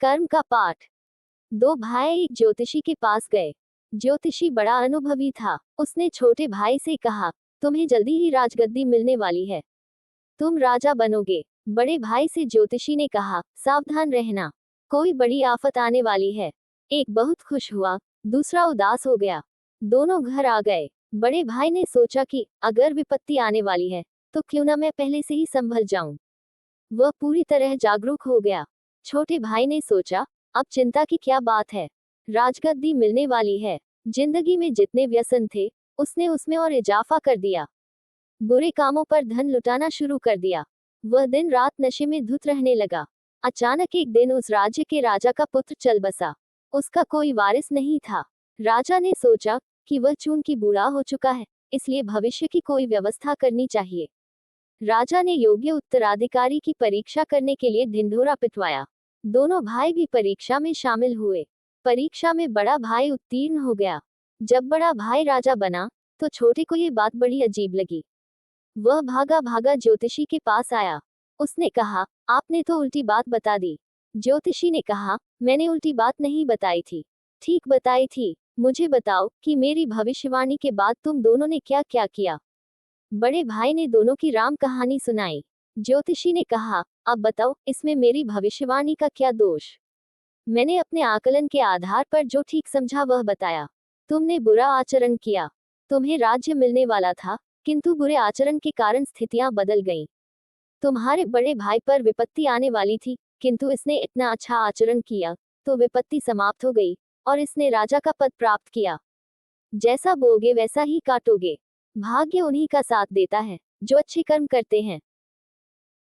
कर्म का पाठ। दो भाई एक ज्योतिषी के पास गए। ज्योतिषी बड़ा अनुभवी था। उसने छोटे भाई से कहा, तुम्हें जल्दी ही राजगद्दी मिलने वाली है, तुम राजा बनोगे। बड़े भाई से ज्योतिषी ने कहा, सावधान रहना, कोई बड़ी आफत आने वाली है। एक बहुत खुश हुआ, दूसरा उदास हो गया। दोनों घर आ गए। बड़े भाई ने सोचा कि अगर विपत्ति आने वाली है तो क्यों ना मैं पहले से ही संभल जाऊं। वह पूरी तरह जागरूक हो गया। छोटे भाई ने सोचा, अब चिंता की क्या बात है, राजगद्दी मिलने वाली है। जिंदगी में जितने व्यसन थे उसने उसमें और इजाफा कर दिया। बुरे कामों पर धन लुटाना शुरू कर दिया। वह दिन रात नशे में धुत रहने लगा। अचानक एक दिन उस राज्य के राजा का पुत्र चल बसा। उसका कोई वारिस नहीं था। राजा ने सोचा कि वह चूंकि बूढ़ा हो चुका है, इसलिए भविष्य की कोई व्यवस्था करनी चाहिए। राजा ने योग्य उत्तराधिकारी की परीक्षा करने के लिए ढिंढोरा पिटवाया। दोनों भाई भी परीक्षा में शामिल हुए। परीक्षा में बड़ा भाई उत्तीर्ण हो गया। जब बड़ा भाई राजा बना तो छोटे को ये बात बड़ी अजीब लगी। वह भागा भागा ज्योतिषी के पास आया। उसने कहा, आपने तो उल्टी बात बता दी। ज्योतिषी ने कहा, मैंने उल्टी बात नहीं बताई थी, ठीक बताई थी। मुझे बताओ कि मेरी भविष्यवाणी के बाद तुम दोनों ने क्या क्या किया। बड़े भाई ने दोनों की राम कहानी सुनाई। ज्योतिषी ने कहा, अब बताओ इसमें मेरी भविष्यवाणी का क्या दोष। मैंने अपने आकलन के आधार पर जो ठीक समझा वह बताया। तुमने बुरा आचरण किया। तुम्हें राज्य मिलने वाला था, किंतु बुरे आचरण के कारण स्थितियां बदल गईं। तुम्हारे बड़े भाई पर विपत्ति आने वाली थी, किंतु इसने इतना अच्छा आचरण किया तो विपत्ति समाप्त हो गई और इसने राजा का पद प्राप्त किया। जैसा बोगे वैसा ही काटोगे। भाग्य उन्हीं का साथ देता है जो अच्छे कर्म करते हैं।